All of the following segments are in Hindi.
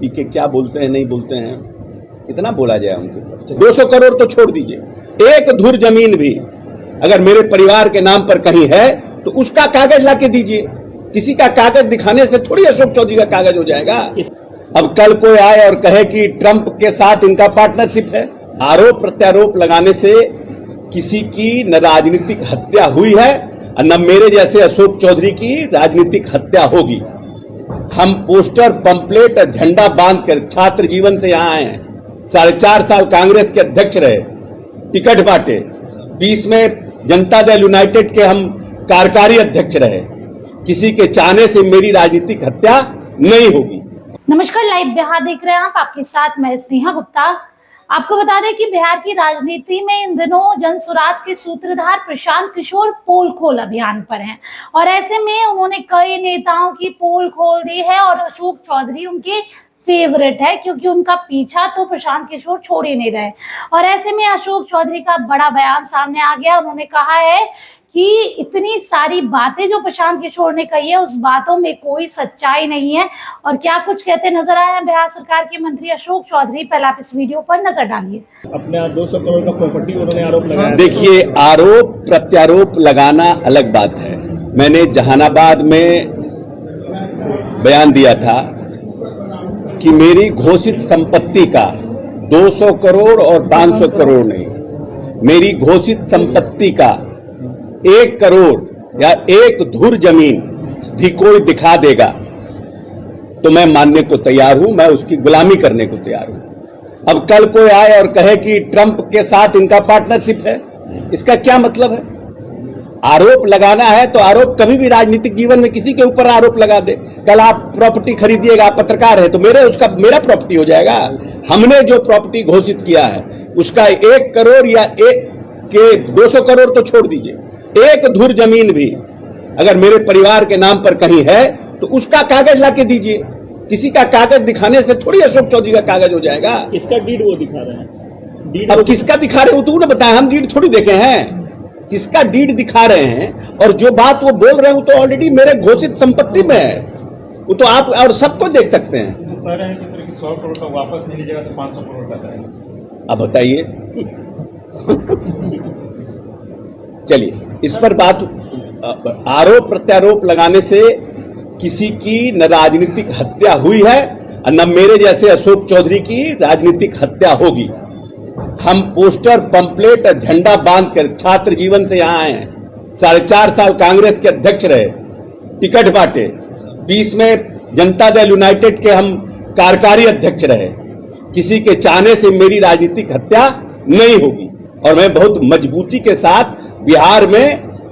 पीके क्या बोलते हैं नहीं बोलते हैं, कितना बोला जाए उनके ऊपर। 200 करोड़ तो छोड़ दीजिए, एक धुर जमीन भी अगर मेरे परिवार के नाम पर कहीं है तो उसका कागज लाके दीजिए। किसी का कागज दिखाने से थोड़ी अशोक चौधरी का कागज हो जाएगा। अब कल कोई आए और कहे कि ट्रंप के साथ इनका पार्टनरशिप है, आरोप प्रत्यारोप लगाने से किसी की न राजनीतिक हत्या हुई है और न मेरे जैसे अशोक चौधरी की राजनीतिक हत्या होगी। हम पोस्टर, पंपलेट और झंडा बांधकर छात्र जीवन से यहां आए हैं। 4.5 साल कांग्रेस के अध्यक्ष रहे, टिकट बांटे, 20 में जनता दल यूनाइटेड के हम कार्यकारी अध्यक्ष रहे। किसी के चाहने से मेरी राजनीतिक हत्या नहीं होगी। नमस्कार, लाइव बिहार देख रहे हैं आप, आपके साथ मैं स्नेहा गुप्ता। आपको बता दें कि बिहार की राजनीति में इन दिनों जन स्वराज के सूत्रधार प्रशांत किशोर पोल खोल अभियान पर हैं और ऐसे में उन्होंने कई नेताओं की पोल खोल दी है और अशोक चौधरी उनके फेवरेट है क्योंकि उनका पीछा तो प्रशांत किशोर छोड़ ही नहीं रहे। और ऐसे में अशोक चौधरी का बड़ा बयान सामने आ गया। उन्होंने कहा है कि इतनी सारी बातें जो प्रशांत किशोर ने कही है उस बातों में कोई सच्चाई नहीं है। और क्या कुछ कहते नजर आए हैं बिहार सरकार के मंत्री अशोक चौधरी, पहले आप इस वीडियो पर नजर डालिए। अपने 200 करोड़ का प्रॉपर्टी उन्होंने आरोप लगाया। देखिए, आरोप प्रत्यारोप लगाना अलग बात है। मैंने जहानाबाद में बयान दिया था कि मेरी घोषित संपत्ति का 200 करोड़ और 500 करोड़ नहीं, मेरी घोषित संपत्ति का 1 करोड़ या 1 धुर जमीन भी कोई दिखा देगा तो मैं मानने को तैयार हूं, मैं उसकी गुलामी करने को तैयार हूं। अब कल कोई आए और कहे कि ट्रंप के साथ इनका पार्टनरशिप है, इसका क्या मतलब है? आरोप लगाना है तो आरोप कभी भी राजनीतिक जीवन में किसी के ऊपर आरोप लगा दे। कल आप प्रॉपर्टी खरीदिएगा, आप पत्रकार है तो मेरा प्रॉपर्टी हो जाएगा। हमने जो प्रॉपर्टी घोषित किया है उसका 1 करोड़ या 200 करोड़ तो छोड़ दीजिए, 1 धुर जमीन भी अगर मेरे परिवार के नाम पर कहीं है तो उसका कागज लाके दीजिए। किसी का कागज दिखाने से थोड़ी अशोक चौधरी का कागज हो जाएगा। इसका डीड वो दिखा रहे हैं। अब किसका दिखा रहे हो तूने बताया, हम डीड थोड़ी देखे हैं। किसका डीड दिखा रहे हैं और जो बात वो बोल रहे हो तो ऑलरेडी मेरे घोषित संपत्ति में है, वो तो आप और सबको देख सकते हैं। कह रहे हैं कि 100 करोड़ का वापस नहीं लीजिएगा तो 500 करोड़ का जाएगा। अब बताइए। चलिए, इस पर बात, आरोप प्रत्यारोप लगाने से किसी की न राजनीतिक हत्या हुई है और न मेरे जैसे अशोक चौधरी की राजनीतिक हत्या होगी। हम पोस्टर, पंपलेट और झंडा बांधकर छात्र जीवन से यहां आए हैं। 4.5 साल कांग्रेस के अध्यक्ष रहे, टिकट बांटे, 20 में जनता दल यूनाइटेड के हम कार्यकारी अध्यक्ष रहे। किसी के चाहने से मेरी राजनीतिक हत्या नहीं होगी और मैं बहुत मजबूती के साथ बिहार में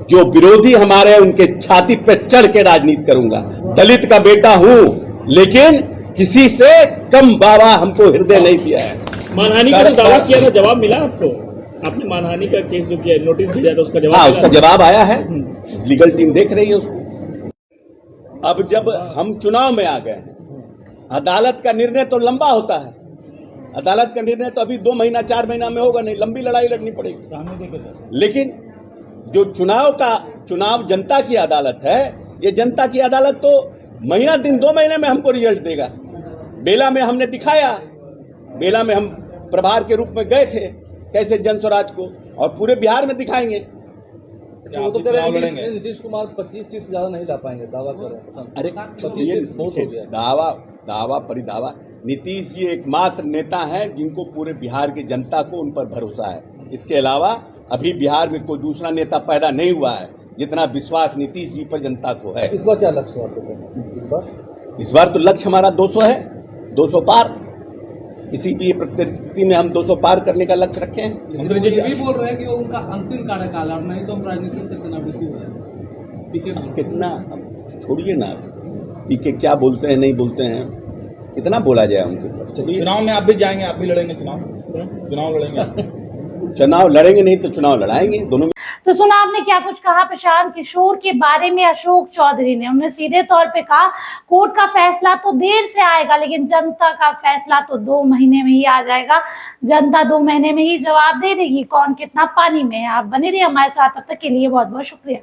जो विरोधी हमारे उनके छाती पे चढ़ के राजनीति करूंगा। दलित का बेटा हूं लेकिन किसी से कम बाबा हमको हृदय नहीं दिया है। मानहानि का दावा किया था, जवाब मिला आपको? आपने मानहानि का केस जो किया, नोटिस भेजा था, उसका जवाब? हाँ, उसका जवाब आया है, लीगल टीम देख रही है उसको। अब जब हम चुनाव में आ गए हैं, अदालत का निर्णय तो लंबा होता है। अदालत का निर्णय तो अभी 2 महीना 4 महीना में होगा नहीं, लंबी लड़ाई लड़नी पड़ेगी। लेकिन जो चुनाव जनता की अदालत है, ये जनता की अदालत तो महीना दिन 2 महीने में हमको रिजल्ट देगा। बेला में हमने दिखाया, बेला में हम प्रभार के रूप में गए थे कैसे जन स्वराज को, और पूरे बिहार में दिखाएंगे। वो तो कह रहे हैं नीतीश कुमार 25 सीट से ज्यादा नहीं ला पाएंगे, दावा कर रहे हैं। अरे 25 सीट बहुत हो गया। दावा परिदावा। नीतीश जी एकमात्र नेता हैं जिनको पूरे बिहार की जनता को उन पर भरोसा है। इसके अलावा अभी बिहार में कोई दूसरा नेता पैदा नहीं हुआ है जितना विश्वास नीतीश जी पर जनता को है। इस बार क्या लक्ष्य है आपको? इस बार तो लक्ष्य हमारा 200 है, 200 पार। किसी भी परिस्थिति में हम 200 पार करने का लक्ष्य रखे हैं। हम तो ये भी बोल रहे हैं कि वो उनका अंतिम कार्यकाल है, नहीं तो हम राजनीति से सेनावृत्ति हो जाए। कितना, छोड़िए ना, पीके क्या बोलते हैं नहीं बोलते हैं, कितना बोला जाए उनके ऊपर। चुनाव में आप भी जाएंगे, आप भी लड़ेंगे चुनाव लड़ेंगे? चुनाव लड़ेंगे नहीं तो चुनाव लड़ाएंगे, दोनों। तो सुना आपने क्या कुछ कहा प्रशांत किशोर के बारे में अशोक चौधरी ने। उन्होंने सीधे तौर पे कहा कोर्ट का फैसला तो देर से आएगा लेकिन जनता का फैसला तो 2 महीने में ही आ जाएगा। जनता 2 महीने में ही जवाब दे देगी कौन कितना पानी में है। आप बने रहिए हमारे साथ, तब तक के लिए बहुत बहुत शुक्रिया।